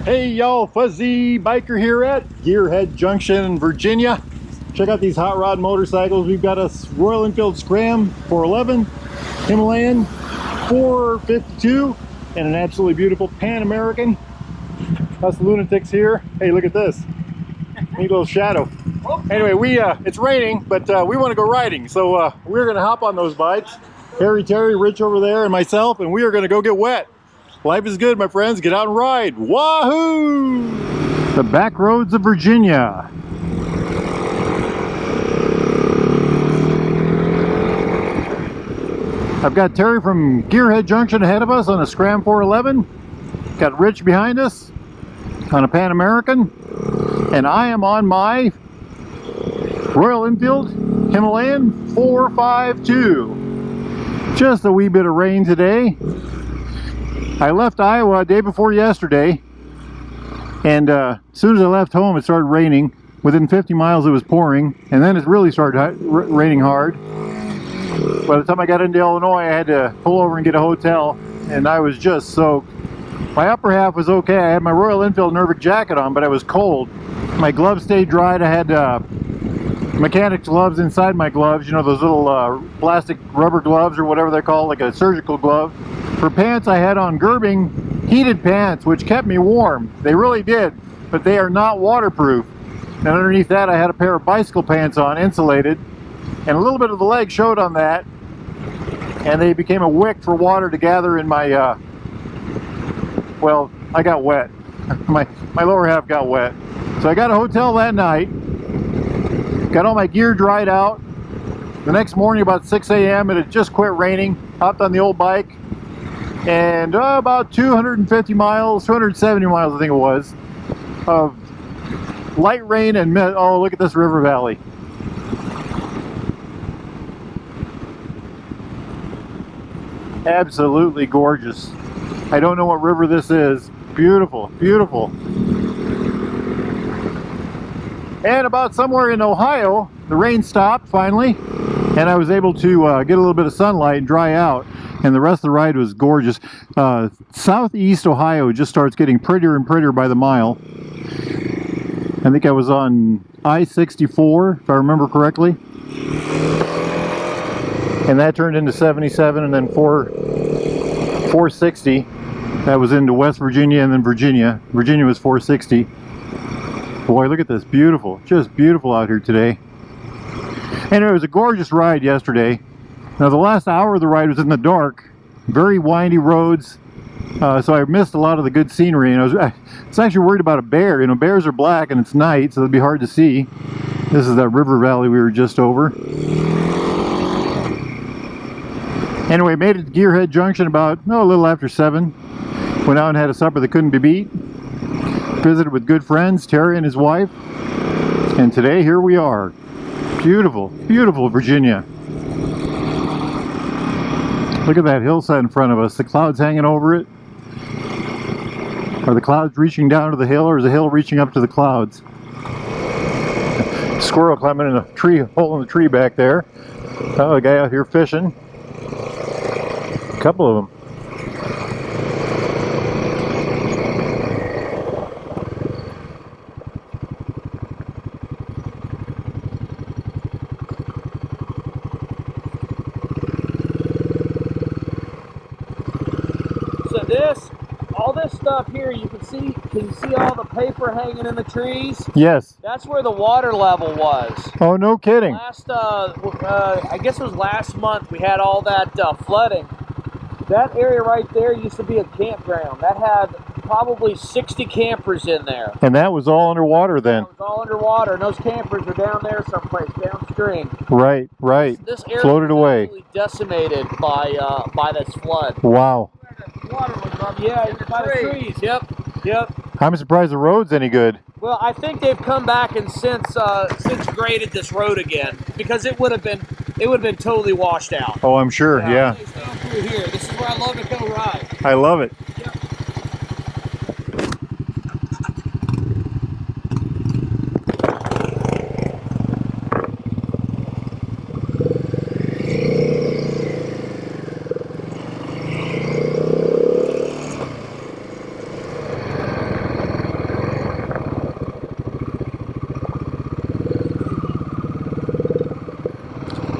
Hey y'all, Fuzzy Biker here at Gearhead Junction, Virginia. Check out these hot rod motorcycles. We've got a Royal Enfield Scram 411, Himalayan 452, and an absolutely beautiful Pan American. Us lunatics here. Hey, look at this. Neat little shadow. Anyway, it's raining, but we want to go riding, so we're going to hop on those bikes. Terry, Rich over there, and myself, and we are going to go get wet. Life is good, my friends. Get out and ride. Wahoo! The back roads of Virginia. I've got Terry from Gearhead Junction ahead of us on a Scram 411. Got Rich behind us on a Pan American. And I am on my Royal Enfield Himalayan 452. Just a wee bit of rain today. I left Iowa day before yesterday, and as soon as I left home it started raining. Within 50 miles it was pouring, and then it really started raining hard. By the time I got into Illinois, I had to pull over and get a hotel, and I was just soaked. My upper half was okay. I had my Royal Enfield Nervic jacket on, but I was cold. My gloves stayed dried. I had mechanic's gloves inside my gloves, you know, those little plastic rubber gloves or whatever they're called, like a surgical glove. For pants, I had on Gerbing heated pants, which kept me warm. They really did, but they are not waterproof. And underneath that, I had a pair of bicycle pants on, insulated, and a little bit of the leg showed on that, and they became a wick for water to gather in my, well, I got wet. my lower half got wet. So I got a hotel that night, got all my gear dried out. The next morning about 6 a.m. it had just quit raining. Hopped on the old bike, and about 250 miles, 270 miles I think it was, of light rain and oh, look at this river valley. Absolutely gorgeous. I don't know what river this is. Beautiful, beautiful. And about somewhere in Ohio, the rain stopped finally, and I was able to get a little bit of sunlight and dry out. And the rest of the ride was gorgeous. Southeast Ohio just starts getting prettier and prettier by the mile. I think I was on I-64, if I remember correctly. And that turned into 77, and then 460. That was into West Virginia, and then Virginia. Virginia was 460. Boy, look at this. Beautiful. Just beautiful out here today. Anyway, it was a gorgeous ride yesterday. Now, the last hour of the ride was in the dark. Very windy roads. So I missed a lot of the good scenery. And I was actually worried about a bear. You know, bears are black and it's night, so it'd be hard to see. This is that river valley we were just over. Anyway, made it to Gearhead Junction about, a little after 7. Went out and had a supper that couldn't be beat. Visited with good friends, Terry and his wife. And today, here we are. Beautiful, beautiful Virginia. Look at that hillside in front of us. The clouds hanging over it. Are the clouds reaching down to the hill, or is the hill reaching up to the clouds? Squirrel climbing in a tree, hole in the tree back there. Oh, a guy out here fishing. A couple of them. All this stuff here, you can see all the paper hanging in the trees? Yes. That's where the water level was. Oh, no kidding. Last, I guess it was last month, we had all that flooding. That area right there used to be a campground. That had probably 60 campers in there. And that was all underwater then? It was all underwater, and those campers are down there someplace, downstream. Right, right. This area floated away. Absolutely decimated by this flood. Wow. Water was up, yeah, by the trees. Yep. I'm surprised the road's any good. Well, I think they've come back and since graded this road again, because it would have been totally washed out. Oh, I'm sure. Yeah. It's down through here. This is where I love to go ride. I love it. Yep.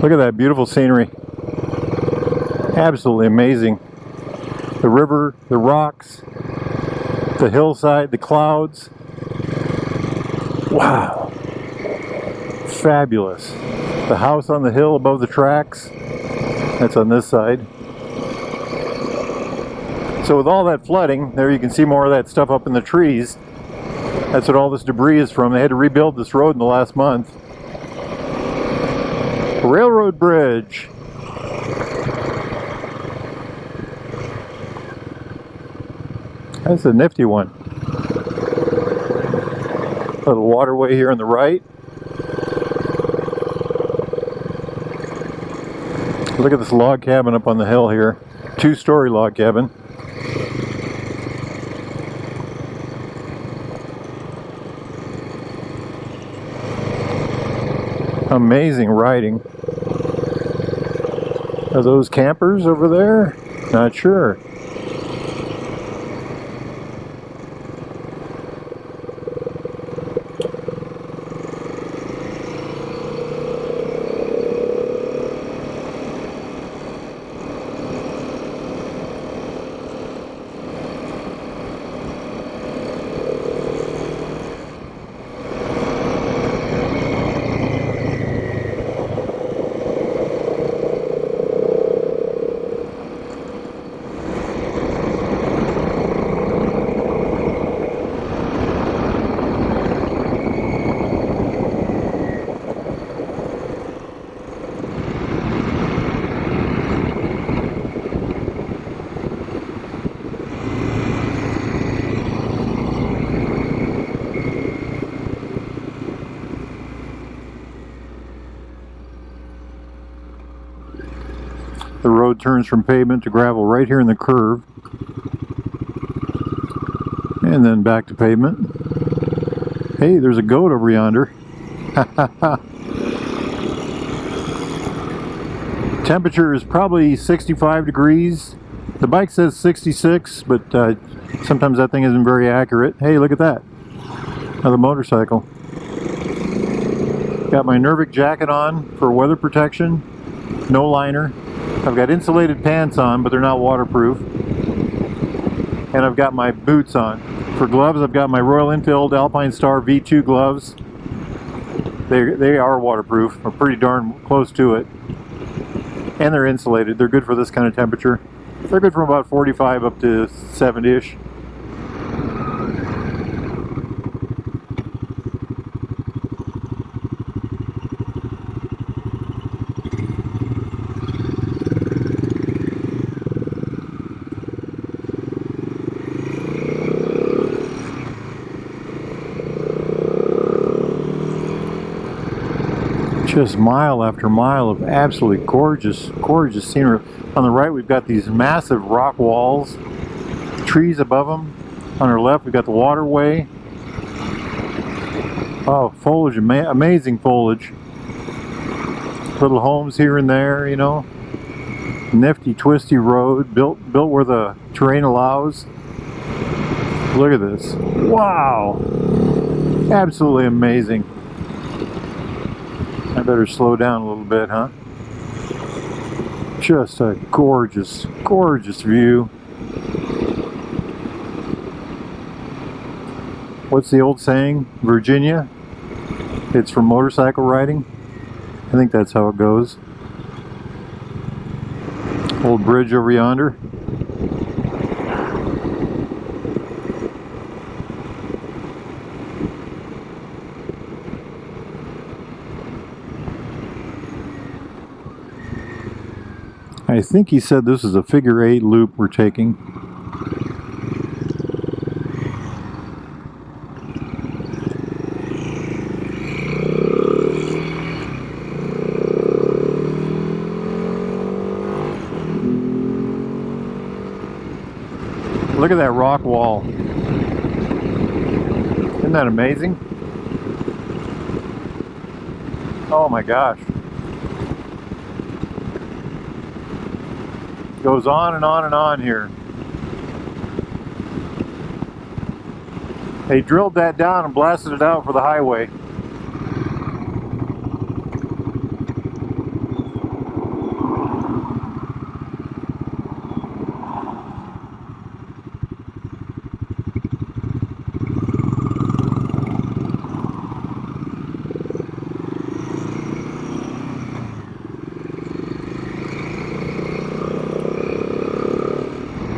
Look at that beautiful scenery. Absolutely amazing. The river, the rocks, the hillside, the clouds. Wow. Fabulous. The house on the hill above the tracks. That's on this side. So with all that flooding, there you can see more of that stuff up in the trees. That's what all this debris is from. They had to rebuild this road in the last month. Railroad bridge. That's a nifty one. Little waterway here on the right. Look at this log cabin up on the hill here. 2-story log cabin. Amazing riding. Are those campers over there? Not sure. The road turns from pavement to gravel right here in the curve, and then back to pavement. Hey, there's a goat over yonder. Temperature is probably 65 degrees. The bike says 66, but sometimes that thing isn't very accurate. Hey, look at that. Another motorcycle. Got my Nervic jacket on for weather protection. No liner. I've got insulated pants on, but they're not waterproof. And I've got my boots on. For gloves, I've got my Royal Enfield Alpine Star V2 gloves. They are waterproof, or pretty darn close to it. And they're insulated. They're good for this kind of temperature. They're good from about 45 up to 70-ish. Just mile after mile of absolutely gorgeous, gorgeous scenery. On the right, we've got these massive rock walls, trees above them. On our left, we've got the waterway. Oh, foliage, amazing foliage. Little homes here and there, you know. Nifty, twisty road, built where the terrain allows. Look at this. Wow. Absolutely amazing. I better slow down a little bit, huh? Just a gorgeous, gorgeous view. What's the old saying? Virginia? It's for motorcycle riding? I think that's how it goes. Old bridge over yonder. I think he said this is a figure 8 loop we're taking. Look at that rock wall. Isn't that amazing? Oh my gosh. Goes on and on and on here. They drilled that down and blasted it out for the highway.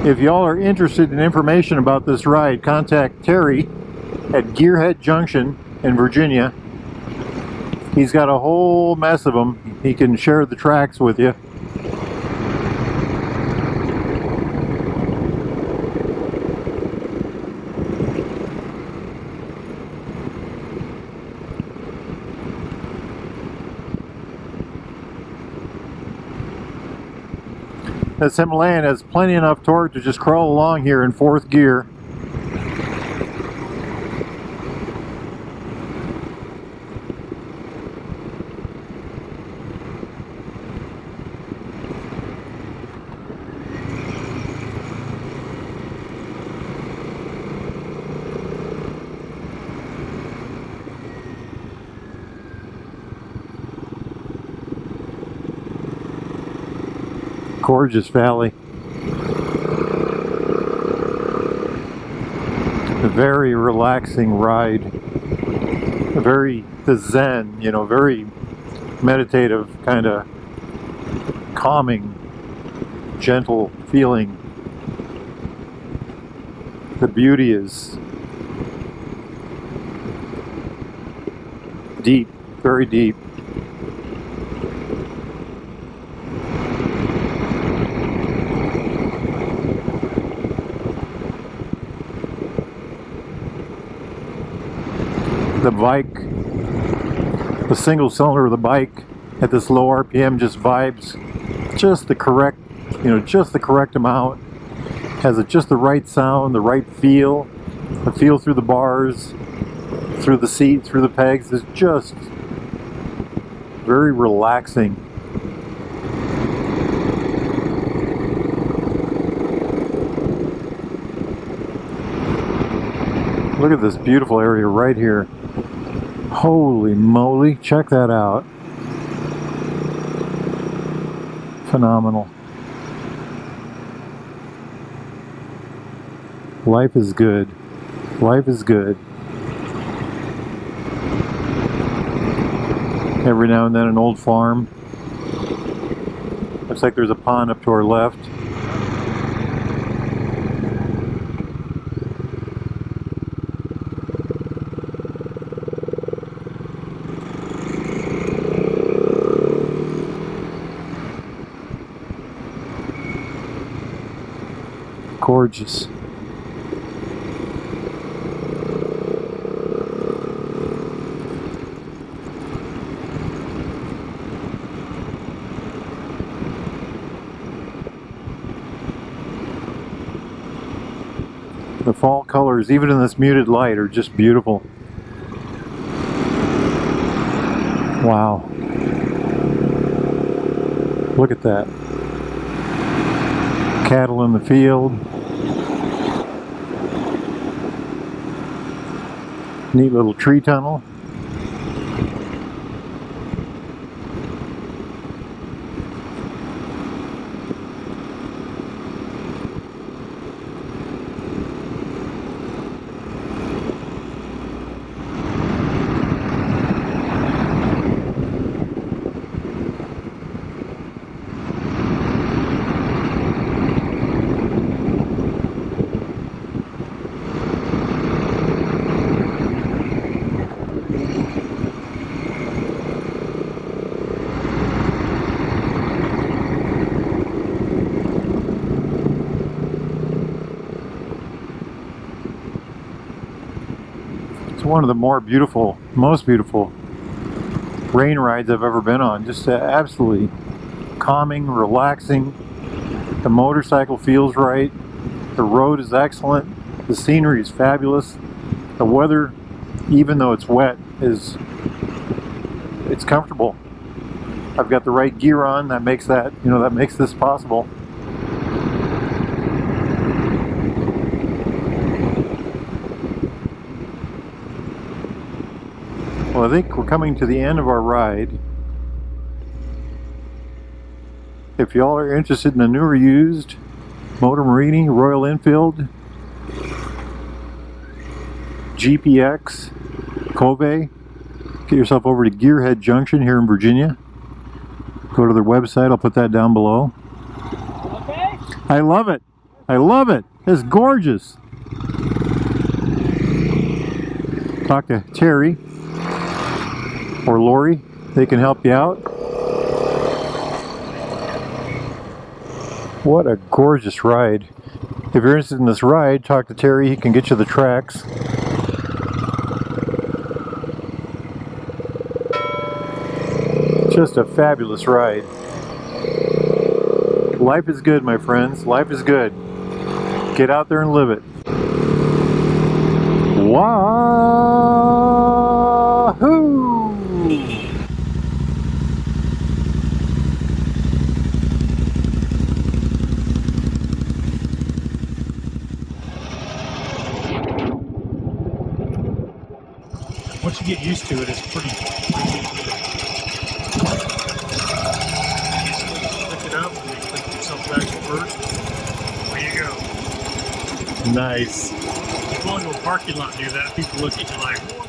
If y'all are interested in information about this ride, contact Terry at Gearhead Junction in Virginia. He's got a whole mess of them. He can share the tracks with you. This Himalayan has plenty enough torque to just crawl along here in 4th gear. Gorgeous valley. A very relaxing ride. The zen, you know, very meditative, kind of calming, gentle feeling. The beauty is deep, very deep. The bike, the single cylinder of the bike at this low RPM just vibes just the correct, you know, just the correct amount. Has just the right sound, the right feel. The feel through the bars, through the seat, through the pegs is just very relaxing. Look at this beautiful area right here. Holy moly, check that out. Phenomenal. Life is good. Life is good. Every now and then an old farm. Looks like there's a pond up to our left. Gorgeous. The fall colors, even in this muted light, are just beautiful. Wow. Look at that. Cattle in the field. Neat little tree tunnel. It's one of the more beautiful, most beautiful rain rides I've ever been on. Just absolutely calming, relaxing. The motorcycle feels right. The road is excellent. The scenery is fabulous. The weather, even though it's wet, it's comfortable. I've got the right gear on. That makes that, you know, that makes this possible. Well, I think we're coming to the end of our ride. If y'all are interested in a new or used Motor Morini, Royal Enfield, GPX, Cove, get yourself over to Gearhead Junction here in Virginia. Go to their website, I'll put that down below. Okay? I love it. I love it. It's gorgeous. Talk to Terry or Lori. They can help you out. What a gorgeous ride. If you're interested in this ride, talk to Terry. He can get you the tracks. Just a fabulous ride. Life is good, my friends. Life is good. Get out there and live it. Wahoo! Once you get used to it, it's pretty pick it up and you click yourself back to first. There you go. Nice. You go into a parking lot and do that, people look at you like, what?